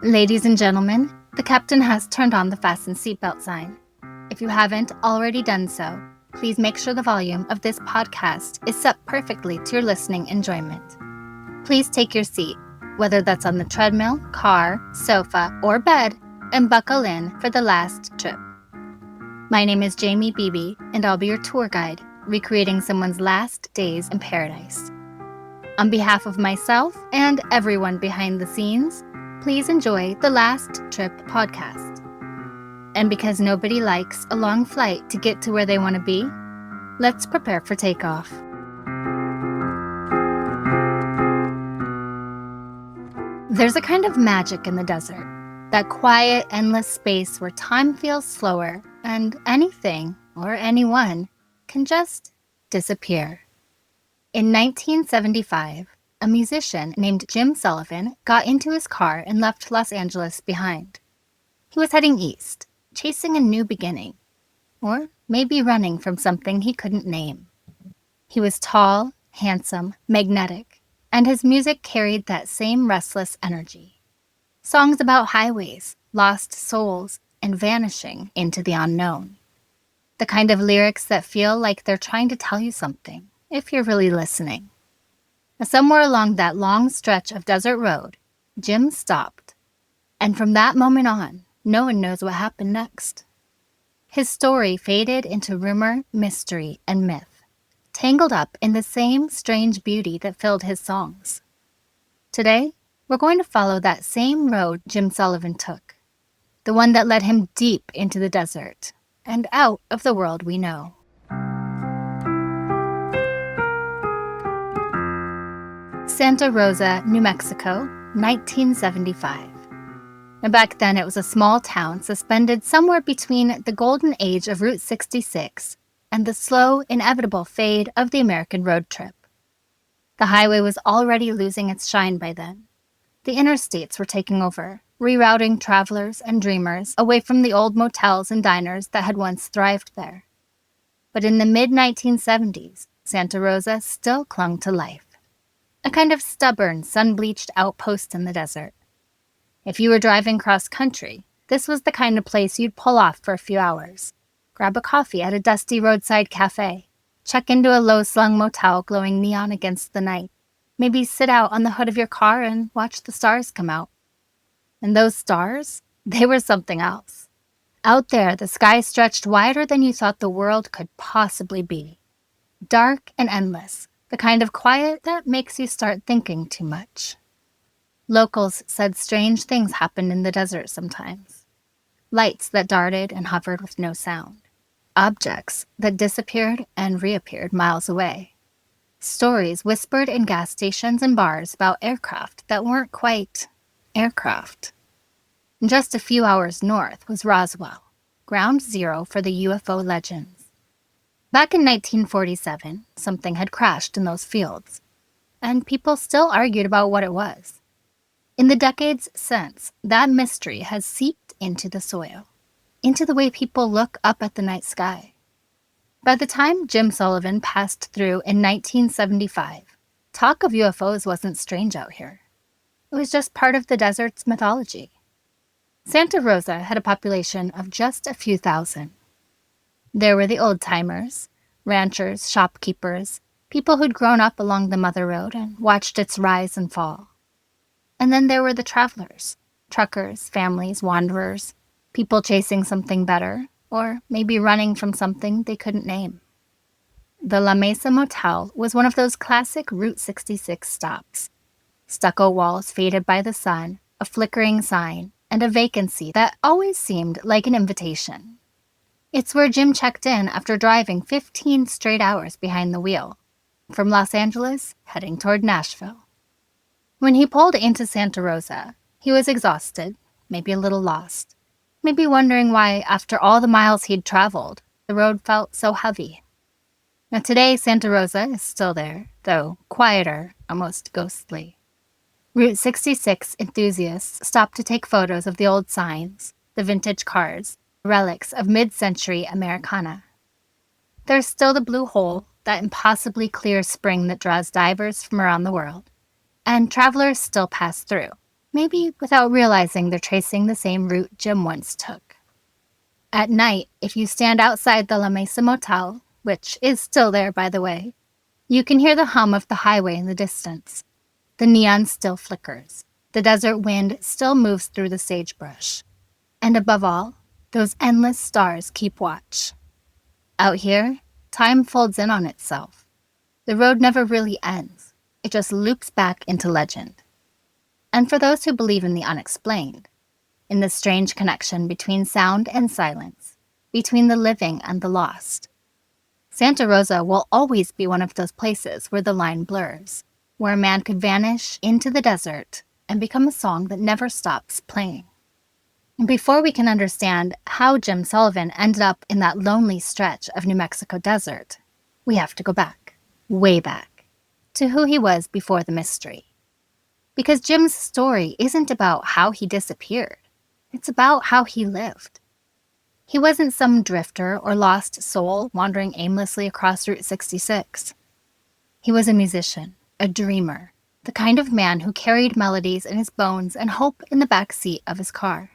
Ladies and gentlemen, the captain has turned on the fasten seatbelt sign. If you haven't already done so, please make sure the volume of this podcast is set perfectly to your listening enjoyment. Please take your seat, whether that's on the treadmill, car, sofa, or bed, and buckle in for the last trip. My name is Jamie Beebe, and I'll be your tour guide, recreating someone's last days in paradise. On behalf of myself and everyone behind the scenes, please enjoy the Last Trip podcast. And because nobody likes a long flight to get to where they want to be, let's prepare for takeoff. There's a kind of magic in the desert, that quiet, endless space where time feels slower and anything or anyone can just disappear. In 1975, a musician named Jim Sullivan got into his car and left Los Angeles behind. He was heading east, chasing a new beginning, or maybe running from something he couldn't name. He was tall, handsome, magnetic, and his music carried that same restless energy. Songs about highways, lost souls, and vanishing into the unknown. The kind of lyrics that feel like they're trying to tell you something, if you're really listening. Somewhere along that long stretch of desert road, Jim stopped. And from that moment on, no one knows what happened next. His story faded into rumor, mystery, and myth, tangled up in the same strange beauty that filled his songs. Today, we're going to follow that same road Jim Sullivan took, the one that led him deep into the desert and out of the world we know. Santa Rosa, New Mexico, 1975. And back then it was a small town suspended somewhere between the golden age of Route 66 and the slow, inevitable fade of the American road trip. The highway was already losing its shine by then. The interstates were taking over, rerouting travelers and dreamers away from the old motels and diners that had once thrived there. But in the mid-1970s, Santa Rosa still clung to life. A kind of stubborn, sun-bleached outpost in the desert. If you were driving cross-country, this was the kind of place you'd pull off for a few hours. Grab a coffee at a dusty roadside cafe. Check into a low-slung motel glowing neon against the night. Maybe sit out on the hood of your car and watch the stars come out. And those stars, they were something else. Out there, the sky stretched wider than you thought the world could possibly be. Dark and endless. The kind of quiet that makes you start thinking too much. Locals said strange things happened in the desert sometimes. Lights that darted and hovered with no sound. Objects that disappeared and reappeared miles away. Stories whispered in gas stations and bars about aircraft that weren't quite aircraft. Just a few hours north was Roswell, ground zero for the UFO legends. Back in 1947, something had crashed in those fields, and people still argued about what it was. In the decades since, that mystery has seeped into the soil, into the way people look up at the night sky. By the time Jim Sullivan passed through in 1975, talk of UFOs wasn't strange out here. It was just part of the desert's mythology. Santa Rosa had a population of just a few thousand. There were the old-timers, ranchers, shopkeepers, people who'd grown up along the Mother Road and watched its rise and fall. And then there were the travelers, truckers, families, wanderers, people chasing something better, or maybe running from something they couldn't name. The La Mesa Motel was one of those classic Route 66 stops. Stucco walls faded by the sun, a flickering sign, and a vacancy that always seemed like an invitation. It's where Jim checked in after driving 15 straight hours behind the wheel, from Los Angeles heading toward Nashville. When he pulled into Santa Rosa, he was exhausted, maybe a little lost, maybe wondering why, after all the miles he'd traveled, the road felt so heavy. Now today, Santa Rosa is still there, though quieter, almost ghostly. Route 66 enthusiasts stop to take photos of the old signs, the vintage cars, relics of mid-century Americana. There's still the Blue Hole, that impossibly clear spring that draws divers from around the world, and travelers still pass through, maybe without realizing they're tracing the same route Jim once took. At night, if you stand outside the La Mesa Motel, which is still there by the way, you can hear the hum of the highway in the distance. The neon still flickers. The desert wind still moves through the sagebrush. And above all, those endless stars keep watch. Out here, time folds in on itself. The road never really ends. It just loops back into legend. And for those who believe in the unexplained, in the strange connection between sound and silence, between the living and the lost, Santa Rosa will always be one of those places where the line blurs, where a man could vanish into the desert and become a song that never stops playing. And before we can understand how Jim Sullivan ended up in that lonely stretch of New Mexico desert, we have to go back, way back, to who he was before the mystery. Because Jim's story isn't about how he disappeared. It's about how he lived. He wasn't some drifter or lost soul wandering aimlessly across Route 66. He was a musician, a dreamer, the kind of man who carried melodies in his bones and hope in the back seat of his car.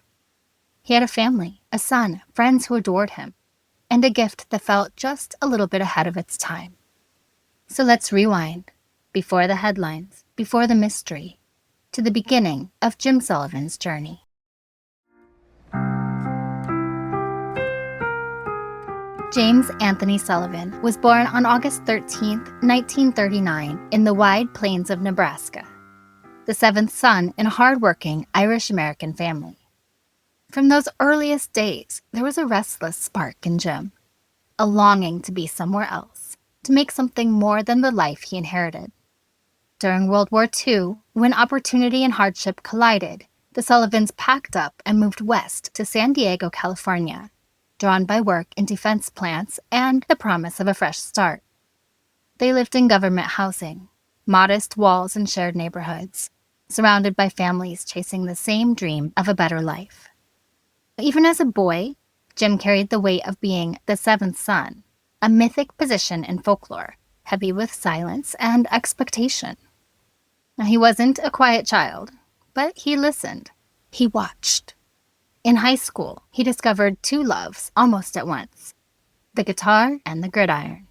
He had a family, a son, friends who adored him, and a gift that felt just a little bit ahead of its time. So let's rewind, before the headlines, before the mystery, to the beginning of Jim Sullivan's journey. James Anthony Sullivan was born on August 13, 1939, in the wide plains of Nebraska, the seventh son in a hard-working Irish-American family. From those earliest days, there was a restless spark in Jim, a longing to be somewhere else, to make something more than the life he inherited. During World War II, when opportunity and hardship collided, the Sullivans packed up and moved west to San Diego, California, drawn by work in defense plants and the promise of a fresh start. They lived in government housing, modest walls and shared neighborhoods, surrounded by families chasing the same dream of a better life. Even as a boy, Jim carried the weight of being the seventh son, a mythic position in folklore, heavy with silence and expectation. Now, he wasn't a quiet child, but he listened. He watched. In high school, he discovered two loves almost at once, the guitar and the gridiron.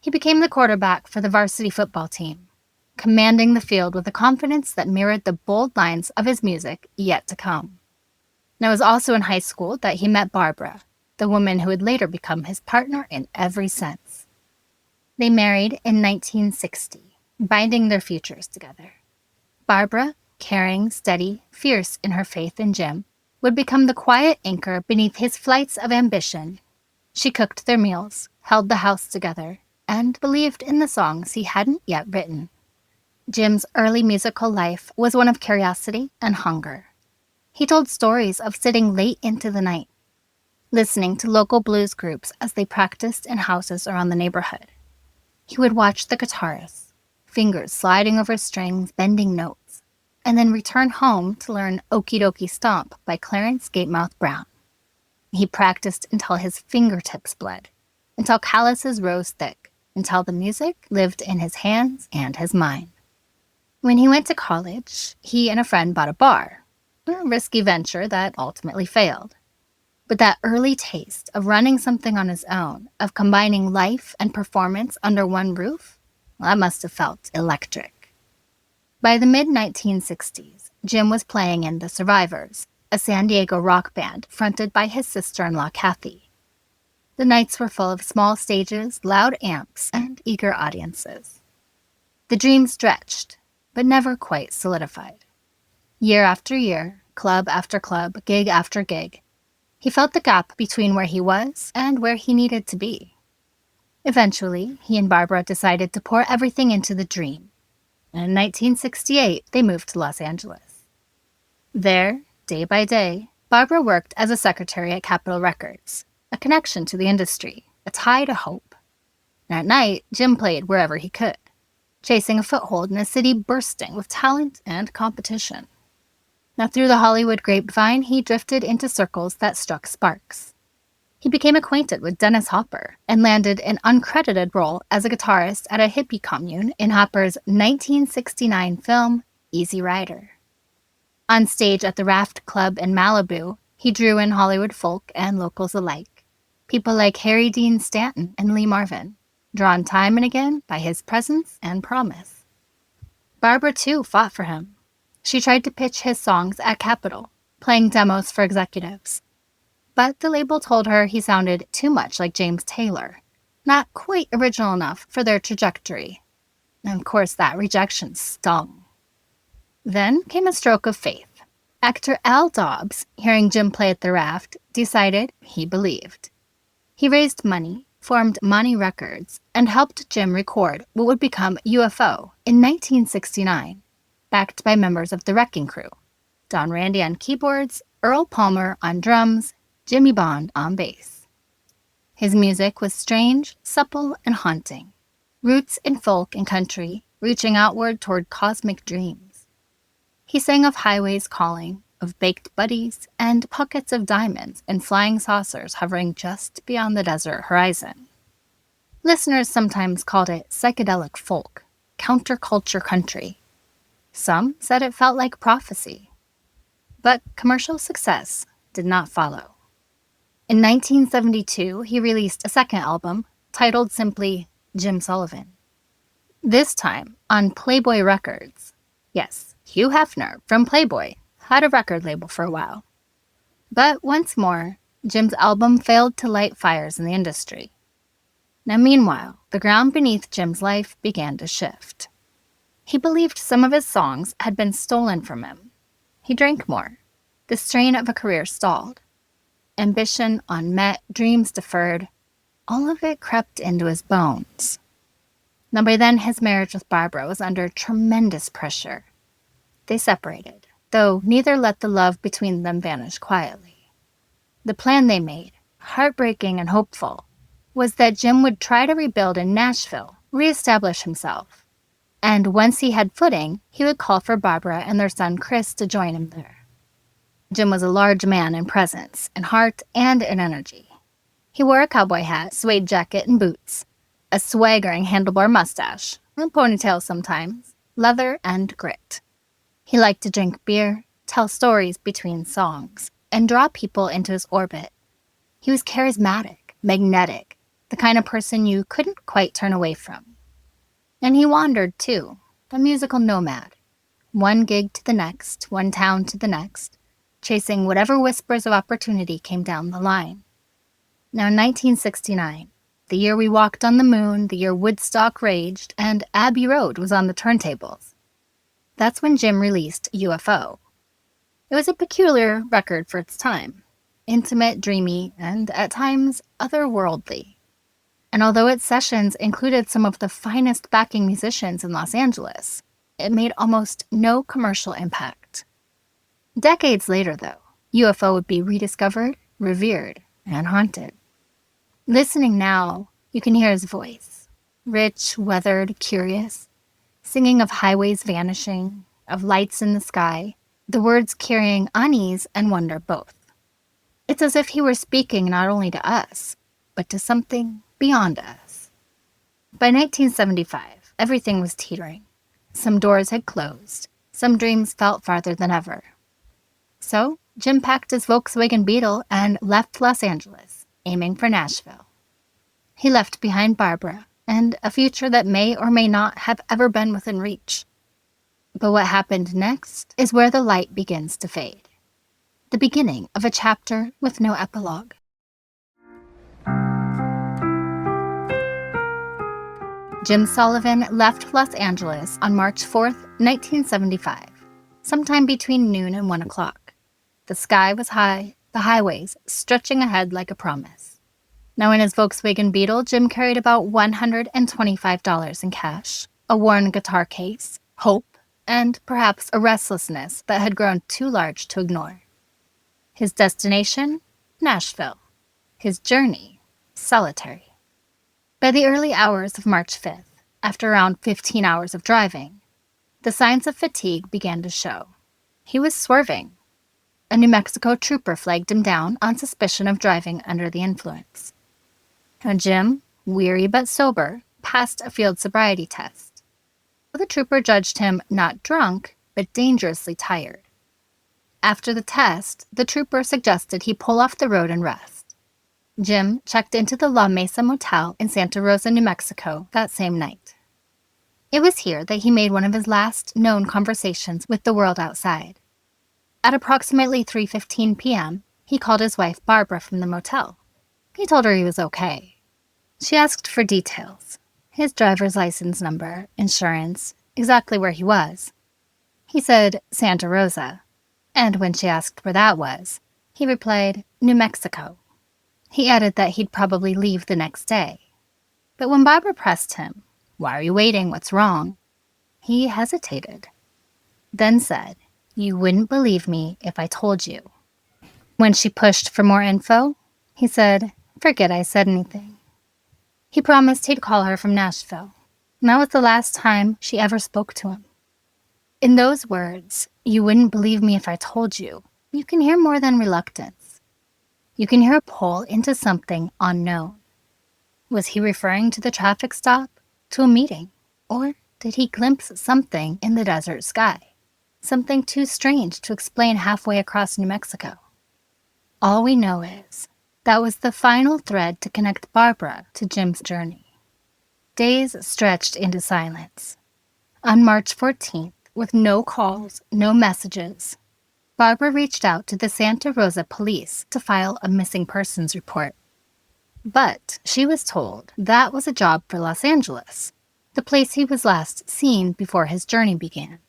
He became the quarterback for the varsity football team, commanding the field with a confidence that mirrored the bold lines of his music yet to come. And it was also in high school that he met Barbara, the woman who would later become his partner in every sense. They married in 1960, binding their futures together. Barbara, caring, steady, fierce in her faith in Jim, would become the quiet anchor beneath his flights of ambition. She cooked their meals, held the house together, and believed in the songs he hadn't yet written. Jim's early musical life was one of curiosity and hunger. He told stories of sitting late into the night, listening to local blues groups as they practiced in houses around the neighborhood. He would watch the guitarists, fingers sliding over strings, bending notes, and then return home to learn Okie Dokie Stomp by Clarence Gatemouth Brown. He practiced until his fingertips bled, until calluses rose thick, until the music lived in his hands and his mind. When he went to college, he and a friend bought a bar, a risky venture that ultimately failed. But that early taste of running something on his own, of combining life and performance under one roof, well, that must have felt electric. By the mid-1960s, Jim was playing in The Survivors, a San Diego rock band fronted by his sister-in-law, Kathy. The nights were full of small stages, loud amps, and eager audiences. The dream stretched, but never quite solidified. Year after year, club after club, gig after gig, he felt the gap between where he was and where he needed to be. Eventually, he and Barbara decided to pour everything into the dream. In 1968, they moved to Los Angeles. There, day by day, Barbara worked as a secretary at Capitol Records, a connection to the industry, a tie to hope. And at night, Jim played wherever he could, chasing a foothold in a city bursting with talent and competition. Now, through the Hollywood grapevine, he drifted into circles that struck sparks. He became acquainted with Dennis Hopper and landed an uncredited role as a guitarist at a hippie commune in Hopper's 1969 film, Easy Rider. On stage at the Raft Club in Malibu, he drew in Hollywood folk and locals alike. People like Harry Dean Stanton and Lee Marvin, drawn time and again by his presence and promise. Barbara, too, fought for him. She tried to pitch his songs at Capitol, playing demos for executives. But the label told her he sounded too much like James Taylor, not quite original enough for their trajectory. And of course, that rejection stung. Then came a stroke of faith. Actor Al Dobbs, hearing Jim play at the Raft, decided he believed. He raised money, formed Money Records, and helped Jim record what would become UFO in 1969, backed by members of the Wrecking Crew. Don Randy on keyboards, Earl Palmer on drums, Jimmy Bond on bass. His music was strange, supple, and haunting. Roots in folk and country, reaching outward toward cosmic dreams. He sang of highways calling, of baked buddies, and pockets of diamonds and flying saucers hovering just beyond the desert horizon. Listeners sometimes called it psychedelic folk, counterculture country. Some said it felt like prophecy. But commercial success did not follow. In 1972, he released a second album, titled simply Jim Sullivan. This time on Playboy Records. Yes, Hugh Hefner from Playboy had a record label for a while. But once more, Jim's album failed to light fires in the industry. Now meanwhile, the ground beneath Jim's life began to shift. He believed some of his songs had been stolen from him. He drank more. The strain of a career stalled. Ambition unmet, dreams deferred, all of it crept into his bones. Now by then, his marriage with Barbara was under tremendous pressure. They separated, though neither let the love between them vanish quietly. The plan they made, heartbreaking and hopeful, was that Jim would try to rebuild in Nashville, reestablish himself. And once he had footing, he would call for Barbara and their son Chris to join him there. Jim was a large man in presence, in heart, and in energy. He wore a cowboy hat, suede jacket, and boots, a swaggering handlebar mustache, a ponytail sometimes, leather, and grit. He liked to drink beer, tell stories between songs, and draw people into his orbit. He was charismatic, magnetic, the kind of person you couldn't quite turn away from. And he wandered, too, a musical nomad. One gig to the next, one town to the next, chasing whatever whispers of opportunity came down the line. Now in 1969, the year we walked on the moon, the year Woodstock raged, and Abbey Road was on the turntables. That's when Jim released UFO. It was a peculiar record for its time, intimate, dreamy, and at times otherworldly. And although its sessions included some of the finest backing musicians in Los Angeles, it made almost no commercial impact. Decades later, though, UFO would be rediscovered, revered, and haunted. Listening now, you can hear his voice, rich, weathered, curious, singing of highways vanishing, of lights in the sky, the words carrying unease and wonder both. It's as if he were speaking not only to us, but to something beyond us. By 1975, everything was teetering. Some doors had closed. Some dreams felt farther than ever. So, Jim packed his Volkswagen Beetle and left Los Angeles, aiming for Nashville. He left behind Barbara and a future that may or may not have ever been within reach. But what happened next is where the light begins to fade. The beginning of a chapter with no epilogue. Jim Sullivan left Los Angeles on March 4th, 1975, sometime between noon and 1 o'clock. The sky was high, the highways stretching ahead like a promise. Now in his Volkswagen Beetle, Jim carried about $125 in cash, a worn guitar case, hope, and perhaps a restlessness that had grown too large to ignore. His destination? Nashville. His journey? Solitary. By the early hours of March 5th, after around 15 hours of driving, the signs of fatigue began to show. He was swerving. A New Mexico trooper flagged him down on suspicion of driving under the influence. Now Jim, weary but sober, passed a field sobriety test. The trooper judged him not drunk, but dangerously tired. After the test, the trooper suggested he pull off the road and rest. Jim checked into the La Mesa Motel in Santa Rosa, New Mexico that same night. It was here that he made one of his last known conversations with the world outside. At approximately 3:15 p.m., he called his wife Barbara from the motel. He told her he was okay. She asked for details: his driver's license number, insurance, exactly where he was. He said Santa Rosa, and when she asked where that was, he replied New Mexico. He added that he'd probably leave the next day. But when Barbara pressed him, "Why are you waiting? What's wrong?" he hesitated, then said, "You wouldn't believe me if I told you." When she pushed for more info, he said, "Forget I said anything." He promised he'd call her from Nashville, and that was the last time she ever spoke to him. In those words, "You wouldn't believe me if I told you," you can hear more than reluctance. You can hear a pull into something unknown. Was he referring to the traffic stop, to a meeting, or did he glimpse something in the desert sky? Something too strange to explain halfway across New Mexico. All we know is that was the final thread to connect Barbara to Jim's journey. Days stretched into silence. On March 14th, with no calls, no messages, Barbara reached out to the Santa Rosa police to file a missing persons report. But she was told that was a job for Los Angeles, the place he was last seen before his journey began.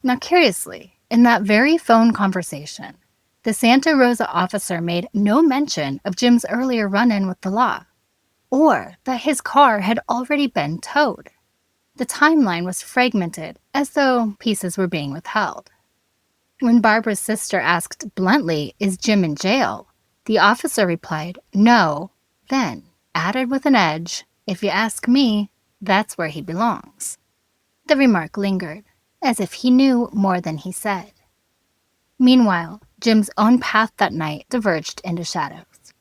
Now, curiously, in that very phone conversation, the Santa Rosa officer made no mention of Jim's earlier run-in with the law, or that his car had already been towed. The timeline was fragmented, as though pieces were being withheld. When Barbara's sister asked bluntly, "Is Jim in jail?" the officer replied, "No," then added with an edge, "If you ask me, that's where he belongs." The remark lingered, as if he knew more than he said. Meanwhile, Jim's own path that night diverged into shadows.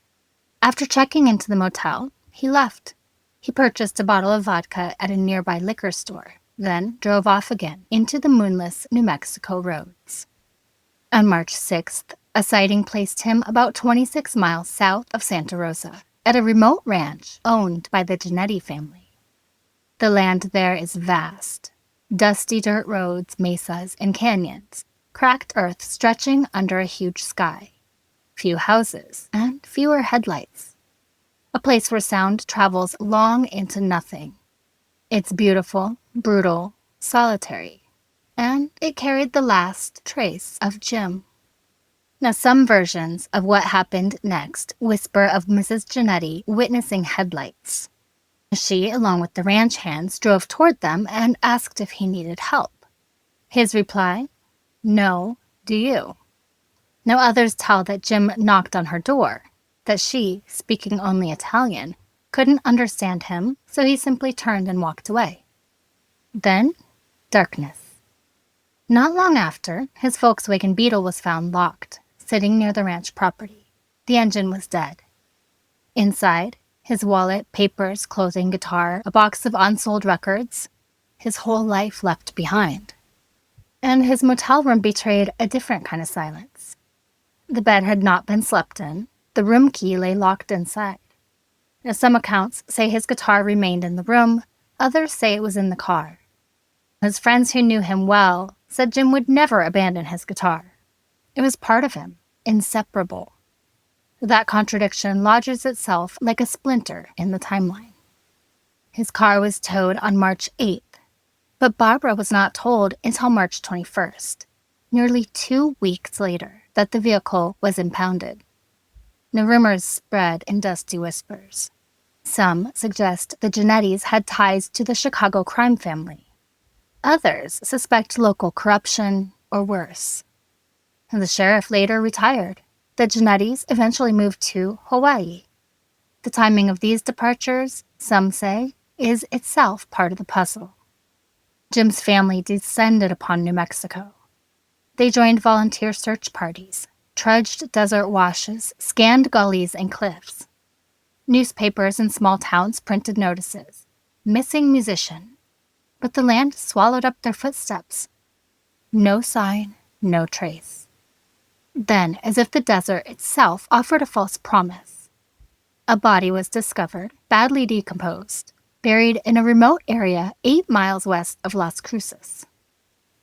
After checking into the motel, he left. He purchased a bottle of vodka at a nearby liquor store, then drove off again into the moonless New Mexico roads. On March 6th, a sighting placed him about 26 miles south of Santa Rosa, at a remote ranch owned by the Giannetti family. The land there is vast: dusty dirt roads, mesas, and canyons, cracked earth stretching under a huge sky, few houses, and fewer headlights. A place where sound travels long into nothing. It's beautiful, brutal, solitary, and it carried the last trace of Jim. Now, some versions of what happened next whisper of Mrs. Giannetti witnessing headlights. She, along with the ranch hands, drove toward them and asked if he needed help. His reply, "No, do you?" Now, others tell that Jim knocked on her door, that she, speaking only Italian, couldn't understand him, so he simply turned and walked away. Then, darkness. Not long after, his Volkswagen Beetle was found locked, sitting near the ranch property. The engine was dead. Inside, his wallet, papers, clothing, guitar, a box of unsold records, his whole life left behind. And his motel room betrayed a different kind of silence. The bed had not been slept in. The room key lay locked inside. Now, some accounts say his guitar remained in the room, others say it was in the car. His friends who knew him well said Jim would never abandon his guitar. It was part of him, inseparable. That contradiction lodges itself like a splinter in the timeline. His car was towed on March 8th, but Barbara was not told until March 21st, nearly 2 weeks later, that the vehicle was impounded. The rumors spread in dusty whispers. Some suggest the Giannettis had ties to the Chicago crime family. Others suspect local corruption, or worse. And the sheriff later retired. The Giannettis eventually moved to Hawaii. The timing of these departures, some say, is itself part of the puzzle. Jim's family descended upon New Mexico. They joined volunteer search parties, trudged desert washes, scanned gullies and cliffs. Newspapers in small towns printed notices: "Missing musician." But the land swallowed up their footsteps. No sign, no trace. Then, as if the desert itself offered a false promise, a body was discovered, badly decomposed, buried in a remote area 8 miles west of Las Cruces.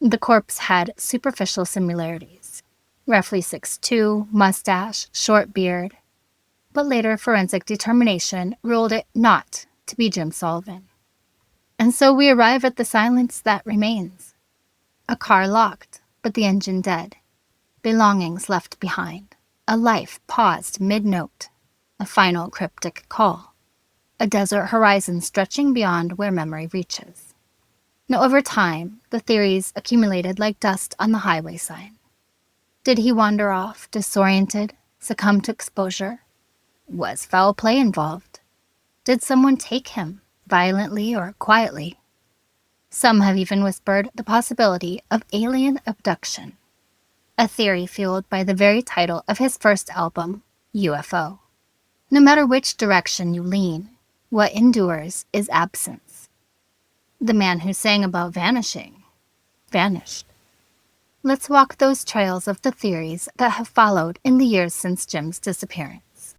The corpse had superficial similarities, roughly 6'2", mustache, short beard, but later forensic determination ruled it not to be Jim Sullivan. And so we arrive at the silence that remains. A car locked, but the engine dead. Belongings left behind. A life paused mid-note. A final cryptic call. A desert horizon stretching beyond where memory reaches. Now, over time, the theories accumulated like dust on the highway sign. Did he wander off, disoriented, succumb to exposure? Was foul play involved? Did someone take him, violently or quietly? Some have even whispered the possibility of alien abduction, a theory fueled by the very title of his first album, UFO. No matter which direction you lean, what endures is absence. The man who sang about vanishing, vanished. Let's walk those trails of the theories that have followed in the years since Jim's disappearance.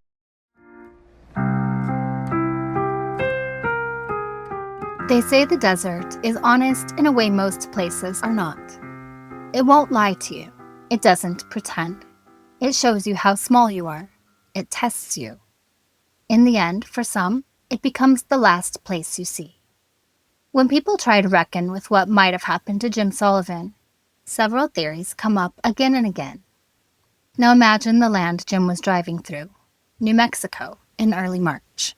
They say the desert is honest in a way most places are not. It won't lie to you. It doesn't pretend. It shows you how small you are. It tests you. In the end, for some, it becomes the last place you see. When people try to reckon with what might have happened to Jim Sullivan, several theories come up again and again. Now imagine the land Jim was driving through, New Mexico, in early March.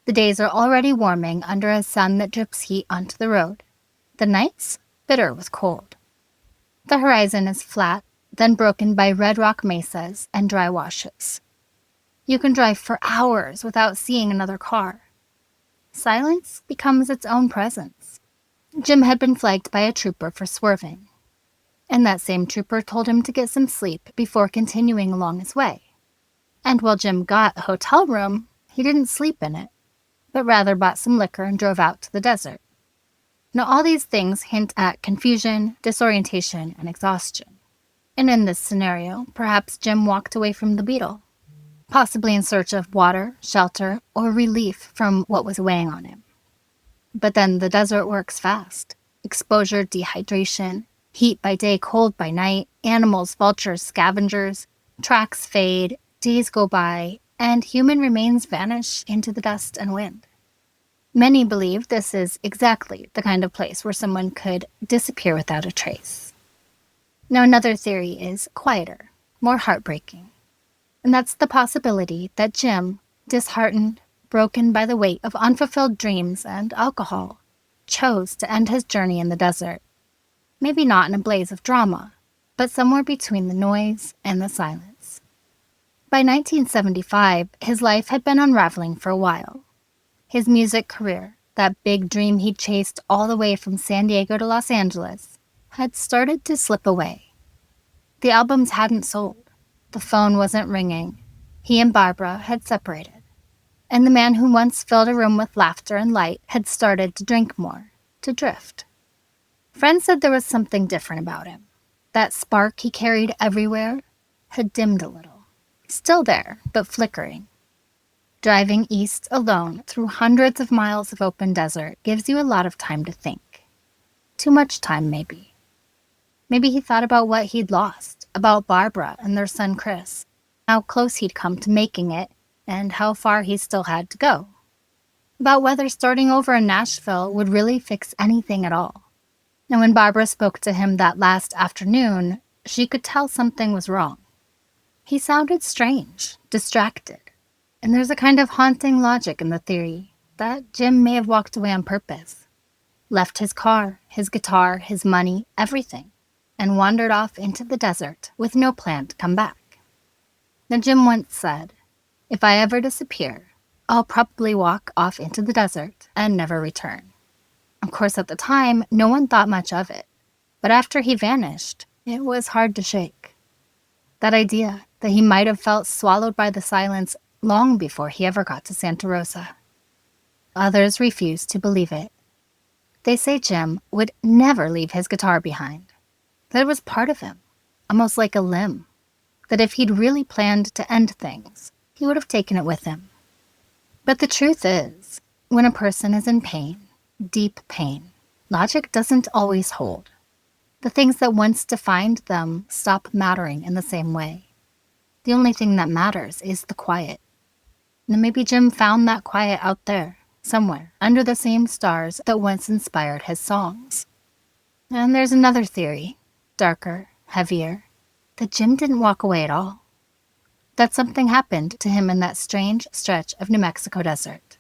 The days are already warming under a sun that drips heat onto the road. The nights, bitter with cold. The horizon is flat, then broken by red rock mesas and dry washes. You can drive for hours without seeing another car. Silence becomes its own presence. Jim had been flagged by a trooper for swerving, and that same trooper told him to get some sleep before continuing along his way. And while Jim got a hotel room, he didn't sleep in it, but rather bought some liquor and drove out to the desert. Now all these things hint at confusion, disorientation, and exhaustion. And in this scenario, perhaps Jim walked away from the beetle, possibly in search of water, shelter, or relief from what was weighing on him. But then the desert works fast. Exposure, dehydration, heat by day, cold by night, animals, vultures, scavengers, tracks fade, days go by, and human remains vanish into the dust and wind. Many believe this is exactly the kind of place where someone could disappear without a trace. Now another theory is quieter, more heartbreaking. And that's the possibility that Jim, disheartened, broken by the weight of unfulfilled dreams and alcohol, chose to end his journey in the desert. Maybe not in a blaze of drama, but somewhere between the noise and the silence. By 1975, his life had been unraveling for a while. His music career, that big dream he'd chased all the way from San Diego to Los Angeles, had started to slip away. The albums hadn't sold. The phone wasn't ringing. He and Barbara had separated. And the man who once filled a room with laughter and light had started to drink more, to drift. Friends said there was something different about him. That spark he carried everywhere had dimmed a little. Still there, but flickering. Driving east alone through hundreds of miles of open desert gives you a lot of time to think. Too much time, maybe. Maybe he thought about what he'd lost, about Barbara and their son Chris, how close he'd come to making it, and how far he still had to go. About whether starting over in Nashville would really fix anything at all. And when Barbara spoke to him that last afternoon, she could tell something was wrong. He sounded strange, distracted, and there's a kind of haunting logic in the theory that Jim may have walked away on purpose, left his car, his guitar, his money, everything, and wandered off into the desert with no plan to come back. Now Jim once said, "If I ever disappear, I'll probably walk off into the desert and never return." Of course, at the time, no one thought much of it, but after he vanished, it was hard to shake. That idea that he might have felt swallowed by the silence long before he ever got to Santa Rosa. Others refused to believe it. They say Jim would never leave his guitar behind, that it was part of him, almost like a limb. that if he'd really planned to end things, he would have taken it with him. But the truth is, when a person is in pain, deep pain, logic doesn't always hold. The things that once defined them stop mattering in the same way. The only thing that matters is the quiet. And maybe Jim found that quiet out there, somewhere, under the same stars that once inspired his songs. And there's another theory, darker, heavier, that Jim didn't walk away at all. That something happened to him in that strange stretch of New Mexico desert.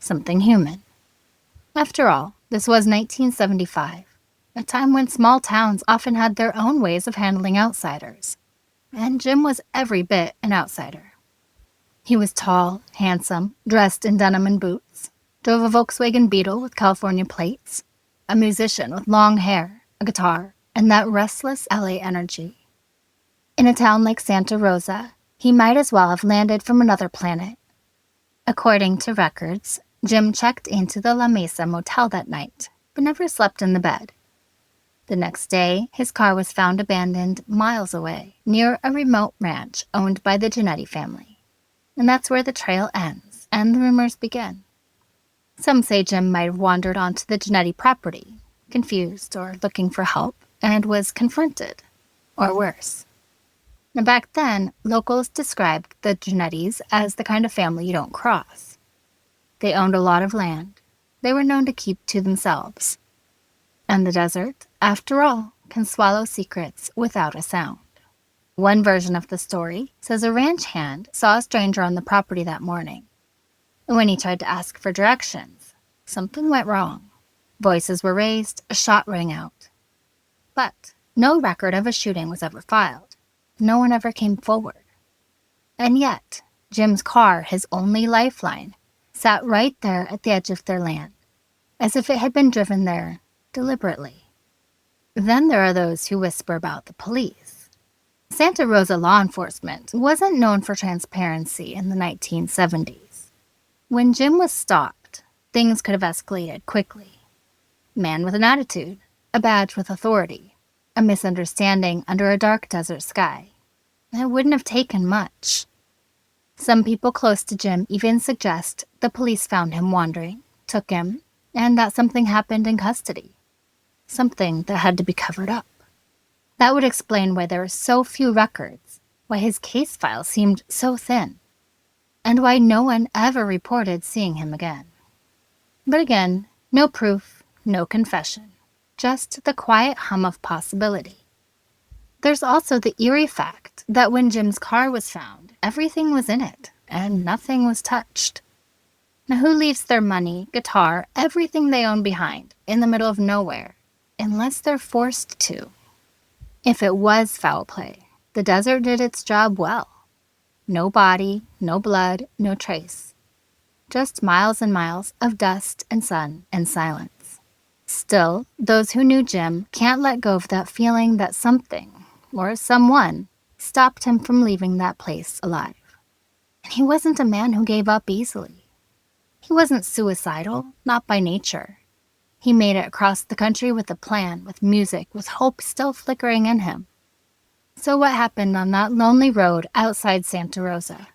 Something human. After all, this was 1975, a time when small towns often had their own ways of handling outsiders. And Jim was every bit an outsider. He was tall, handsome, dressed in denim and boots, drove a Volkswagen Beetle with California plates, a musician with long hair, a guitar, and that restless LA energy. In a town like Santa Rosa, he might as well have landed from another planet. According to records, Jim checked into the La Mesa motel that night, but never slept in the bed. The next day, his car was found abandoned miles away, near a remote ranch owned by the Giannetti family. And that's where the trail ends, and the rumors begin. Some say Jim might have wandered onto the Giannetti property, confused or looking for help, and was confronted, or worse. Now back then, locals described the Giannettis as the kind of family you don't cross. They owned a lot of land. They were known to keep to themselves. And the desert, after all, can swallow secrets without a sound. One version of the story says a ranch hand saw a stranger on the property that morning. When he tried to ask for directions, something went wrong. Voices were raised, a shot rang out. But no record of a shooting was ever filed. No one ever came forward. And yet, Jim's car, his only lifeline, sat right there at the edge of their land, as if it had been driven there deliberately. Then there are those who whisper about the police. Santa Rosa law enforcement wasn't known for transparency in the 1970s. When Jim was stopped, things could have escalated quickly. Man with an attitude, a badge with authority, a misunderstanding under a dark desert sky. It wouldn't have taken much. Some people close to Jim even suggest the police found him wandering, took him, and that something happened in custody. Something that had to be covered up. That would explain why there were so few records, why his case file seemed so thin, and why no one ever reported seeing him again. But again, no proof, no confession, just the quiet hum of possibility. There's also the eerie fact that when Jim's car was found, everything was in it, and nothing was touched. Now who leaves their money, guitar, everything they own behind, in the middle of nowhere, unless they're forced to? If it was foul play, the desert did its job well. No body, no blood, no trace. Just miles and miles of dust and sun and silence. Still, those who knew Jim can't let go of that feeling that something, or someone, stopped him from leaving that place alive. And he wasn't a man who gave up easily. He wasn't suicidal, not by nature. He made it across the country with a plan, with music, with hope still flickering in him. So what happened on that lonely road outside Santa Rosa?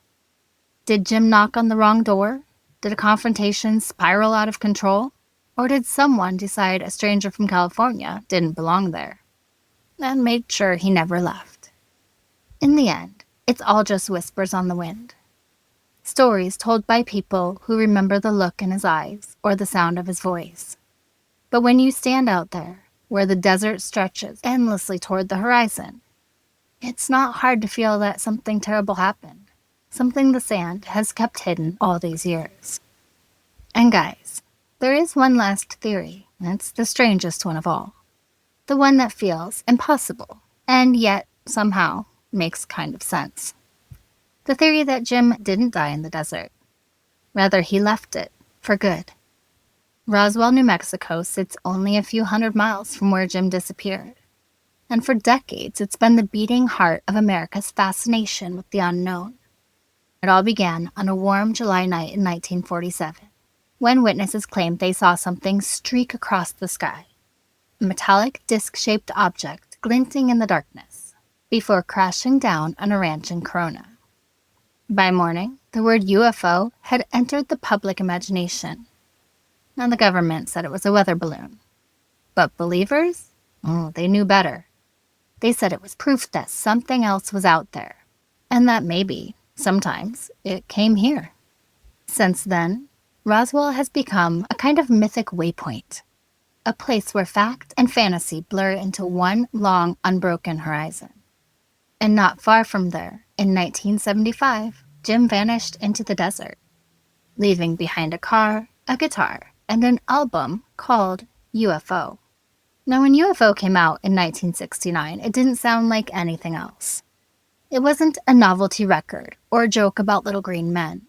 Did Jim knock on the wrong door? Did a confrontation spiral out of control? Or did someone decide a stranger from California didn't belong there? And made sure he never left. In the end, it's all just whispers on the wind. Stories told by people who remember the look in his eyes or the sound of his voice. But when you stand out there, where the desert stretches endlessly toward the horizon, it's not hard to feel that something terrible happened, something the sand has kept hidden all these years. And guys, there is one last theory, and it's the strangest one of all. The one that feels impossible, and yet, somehow, makes kind of sense. The theory that Jim didn't die in the desert. Rather, he left it, for good. Roswell, New Mexico sits only a few hundred miles from where Jim disappeared. And for decades, it's been the beating heart of America's fascination with the unknown. It all began on a warm July night in 1947, when witnesses claimed they saw something streak across the sky. A metallic disc-shaped object glinting in the darkness. before crashing down on a ranch in Corona. By morning, the word UFO had entered the public imagination. Now the government said it was a weather balloon. But believers? Oh, they knew better. They said it was proof that something else was out there, and that maybe, sometimes, it came here. Since then, Roswell has become a kind of mythic waypoint, a place where fact and fantasy blur into one long, unbroken horizon. And not far from there, in 1975, Jim vanished into the desert, leaving behind a car, a guitar, and an album called UFO. Now, when UFO came out in 1969, it didn't sound like anything else. It wasn't a novelty record or a joke about little green men.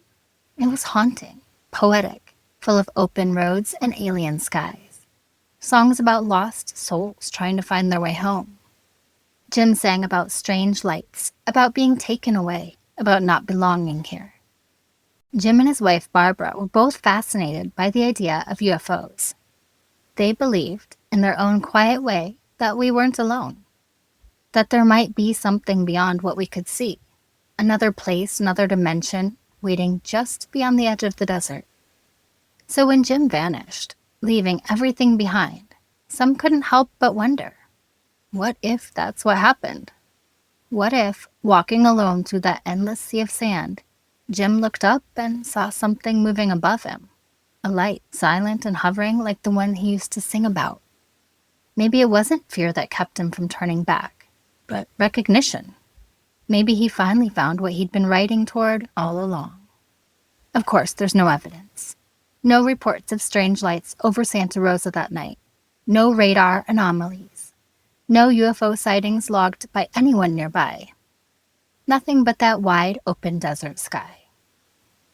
It was haunting, poetic, full of open roads and alien skies. Songs about lost souls trying to find their way home. Jim sang about strange lights, about being taken away, about not belonging here. Jim and his wife Barbara were both fascinated by the idea of UFOs. They believed, in their own quiet way, that we weren't alone. That there might be something beyond what we could see. Another place, another dimension, waiting just beyond the edge of the desert. So when Jim vanished, leaving everything behind, some couldn't help but wonder, what if that's what happened? What if, walking alone through that endless sea of sand, Jim looked up and saw something moving above him? A light, silent and hovering like the one he used to sing about. Maybe it wasn't fear that kept him from turning back, but recognition. Maybe he finally found what he'd been riding toward all along. Of course, there's no evidence. No reports of strange lights over Santa Rosa that night. No radar anomalies. No UFO sightings logged by anyone nearby. Nothing but that wide, open desert sky.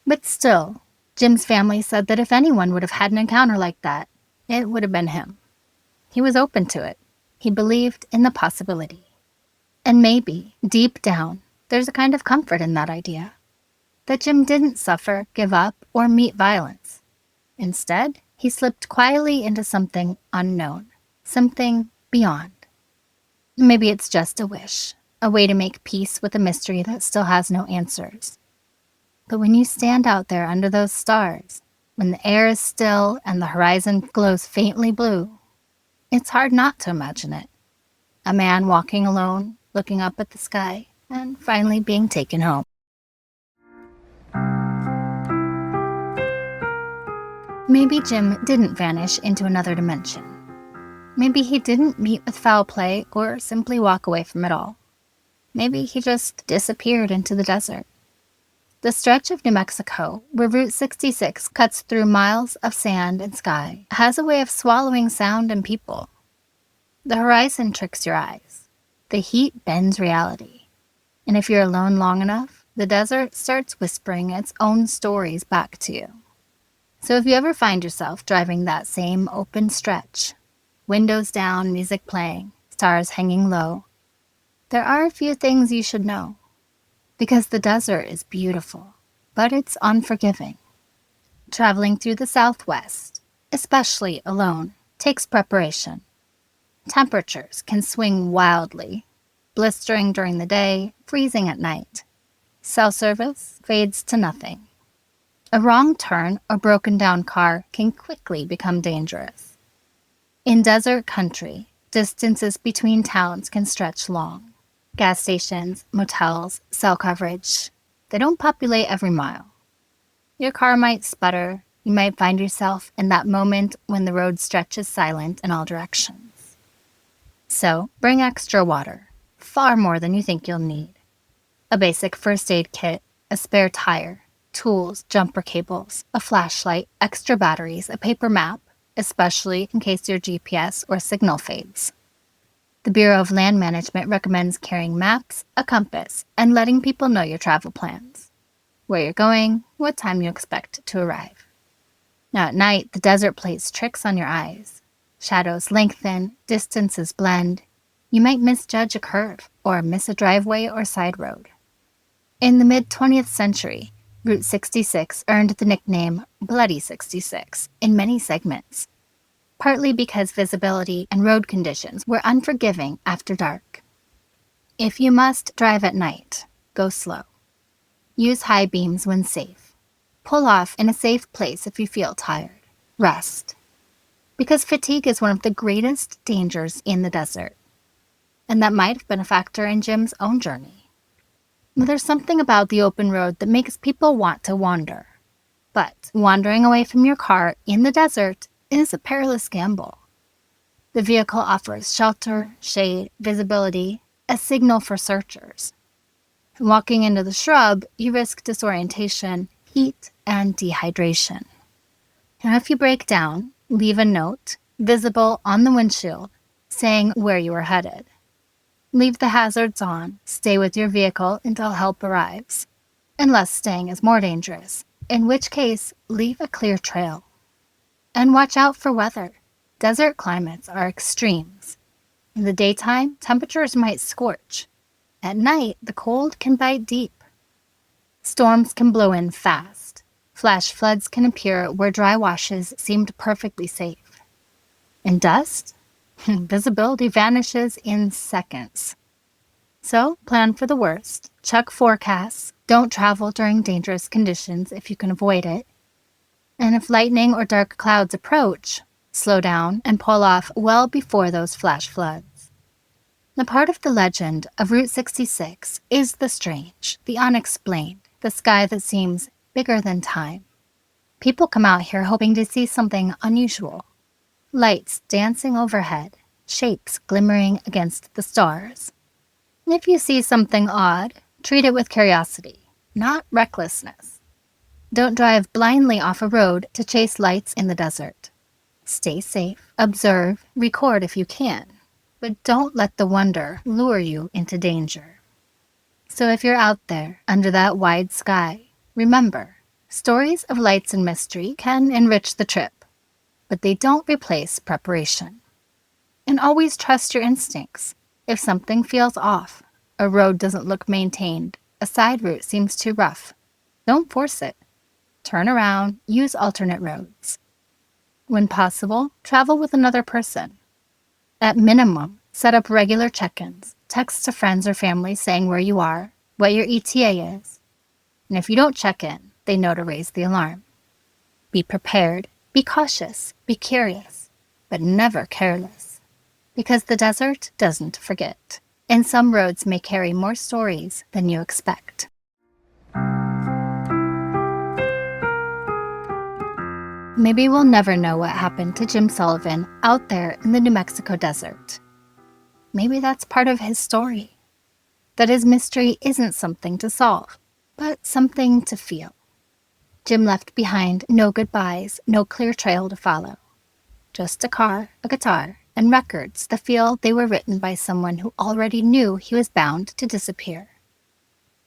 But still, Jim's family said that if anyone would have had an encounter like that, it would have been him. He was open to it. He believed in the possibility. And maybe, deep down, there's a kind of comfort in that idea. That Jim didn't suffer, give up, or meet violence. Instead, he slipped quietly into something unknown, something beyond. Maybe it's just a wish, a way to make peace with a mystery that still has no answers. But when you stand out there under those stars, when the air is still and the horizon glows faintly blue, it's hard not to imagine it. A man walking alone, looking up at the sky, and finally being taken home. Maybe Jim didn't vanish into another dimension. Maybe he didn't meet with foul play or simply walk away from it all. Maybe he just disappeared into the desert. The stretch of New Mexico, where Route 66 cuts through miles of sand and sky, has a way of swallowing sound and people. The horizon tricks your eyes. The heat bends reality. And if you're alone long enough, the desert starts whispering its own stories back to you. So if you ever find yourself driving that same open stretch, windows down, music playing, stars hanging low, there are a few things you should know. Because the desert is beautiful, but it's unforgiving. Traveling through the Southwest, especially alone, takes preparation. Temperatures can swing wildly, blistering during the day, freezing at night. Cell service fades to nothing. A wrong turn or broken down car can quickly become dangerous. In desert country, distances between towns can stretch long. Gas stations, motels, cell coverage, they don't populate every mile. Your car might sputter. You might find yourself in that moment when the road stretches silent in all directions. So bring extra water, far more than you think you'll need. A basic first aid kit, a spare tire, tools, jumper cables, a flashlight, extra batteries, a paper map, especially in case your GPS or signal fades. The Bureau of Land Management recommends carrying maps, a compass, and letting people know your travel plans. Where you're going, what time you expect to arrive. Now at night, the desert plays tricks on your eyes. Shadows lengthen, distances blend. You might misjudge a curve, or miss a driveway or side road. In the mid-20th century, Route 66 earned the nickname Bloody 66 in many segments, partly because visibility and road conditions were unforgiving after dark. If you must drive at night, go slow. Use high beams when safe. Pull off in a safe place if you feel tired. Rest. Because fatigue is one of the greatest dangers in the desert. And that might have been a factor in Jim's own journey. There's something about the open road that makes people want to wander. But wandering away from your car in the desert is a perilous gamble. The vehicle offers shelter, shade, visibility, a signal for searchers. Walking into the shrub, you risk disorientation, heat, and dehydration. And if you break down, leave a note, visible on the windshield, saying where you are headed. Leave the hazards on, stay with your vehicle until help arrives. Unless staying is more dangerous, in which case, leave a clear trail. And watch out for weather. Desert climates are extremes. In the daytime, temperatures might scorch. At night, the cold can bite deep. Storms can blow in fast. Flash floods can appear where dry washes seemed perfectly safe. And dust? Visibility vanishes in seconds. So, plan for the worst. Check forecasts. Don't travel during dangerous conditions if you can avoid it. And if lightning or dark clouds approach, slow down and pull off well before those flash floods. The part of the legend of Route 66 is the strange, the unexplained, the sky that seems bigger than time. People come out here hoping to see something unusual. Lights dancing overhead, shapes glimmering against the stars. And if you see something odd, treat it with curiosity, not recklessness. Don't drive blindly off a road to chase lights in the desert. Stay safe, observe, record if you can, but don't let the wonder lure you into danger. So if you're out there under that wide sky, remember, stories of lights and mystery can enrich the trip, but they don't replace preparation. And always trust your instincts. If something feels off, a road doesn't look maintained, a side route seems too rough, don't force it. Turn around, use alternate roads. When possible, travel with another person. At minimum, set up regular check-ins. Text to friends or family saying where you are, what your ETA is. And if you don't check in, they know to raise the alarm. Be prepared, be cautious, be curious, but never careless. Because the desert doesn't forget, and some roads may carry more stories than you expect. Maybe we'll never know what happened to Jim Sullivan out there in the New Mexico desert. Maybe that's part of his story. That his mystery isn't something to solve, but something to feel. Jim left behind no goodbyes, no clear trail to follow. Just a car, a guitar, and records that feel they were written by someone who already knew he was bound to disappear.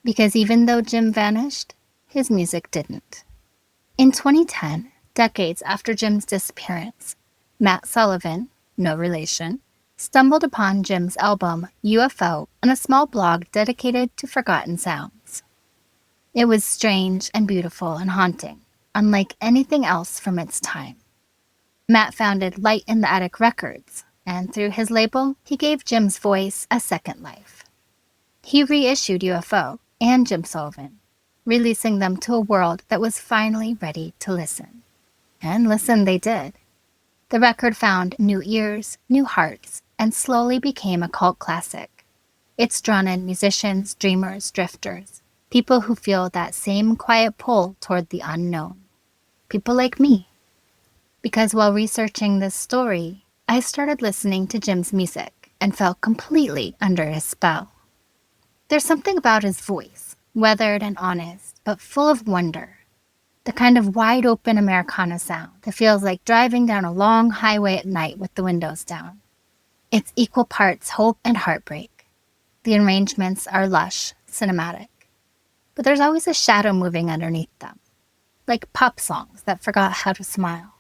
Because even though Jim vanished, his music didn't. In 2010, decades after Jim's disappearance, Matt Sullivan, no relation, stumbled upon Jim's album UFO on a small blog dedicated to forgotten sounds. It was strange and beautiful and haunting, unlike anything else from its time. Matt founded Light in the Attic Records, and through his label, he gave Jim's voice a second life. He reissued UFO and Jim Sullivan, releasing them to a world that was finally ready to listen. And listen they did. The record found new ears, new hearts, and slowly became a cult classic. It's drawn in musicians, dreamers, drifters, people who feel that same quiet pull toward the unknown. People like me. Because while researching this story, I started listening to Jim's music and fell completely under his spell. There's something about his voice, weathered and honest, but full of wonder. The kind of wide-open Americana sound that feels like driving down a long highway at night with the windows down. It's equal parts hope and heartbreak. The arrangements are lush, cinematic. But there's always a shadow moving underneath them, like pop songs that forgot how to smile.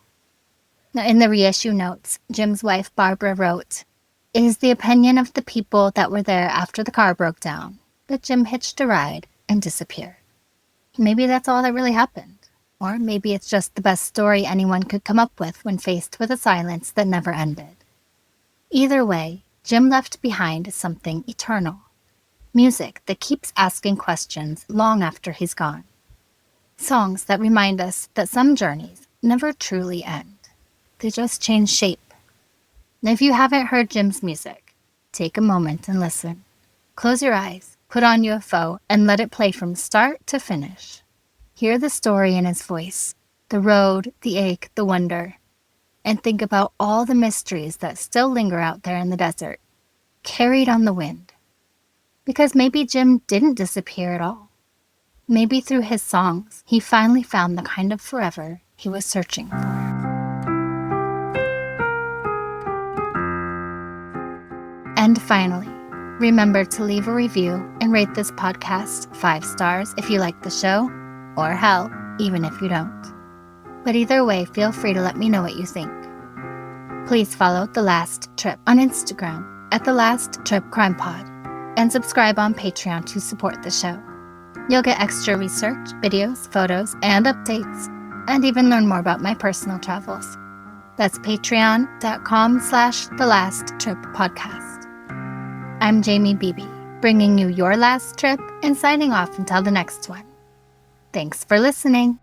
Now, in the reissue notes, Jim's wife Barbara wrote, "It is the opinion of the people that were there after the car broke down that Jim hitched a ride and disappeared." Maybe that's all that really happened. Or maybe it's just the best story anyone could come up with when faced with a silence that never ended. Either way, Jim left behind something eternal. Music that keeps asking questions long after he's gone. Songs that remind us that some journeys never truly end. They just change shape. And if you haven't heard Jim's music, take a moment and listen. Close your eyes, put on UFO, and let it play from start to finish. Hear the story in his voice, the road, the ache, the wonder, and think about all the mysteries that still linger out there in the desert, carried on the wind. Because maybe Jim didn't disappear at all. Maybe through his songs, he finally found the kind of forever he was searching for. And finally, remember to leave a review and rate this podcast 5 stars if you like the show, or hell, even if you don't. But either way, feel free to let me know what you think. Please follow The Last Trip on Instagram at The Last Trip Crime Pod, and subscribe on Patreon to support the show. You'll get extra research, videos, photos, and updates, and even learn more about my personal travels. That's patreon.com/thelasttrippodcast. I'm Jamie Beebe, bringing you your last trip and signing off until the next one. Thanks for listening.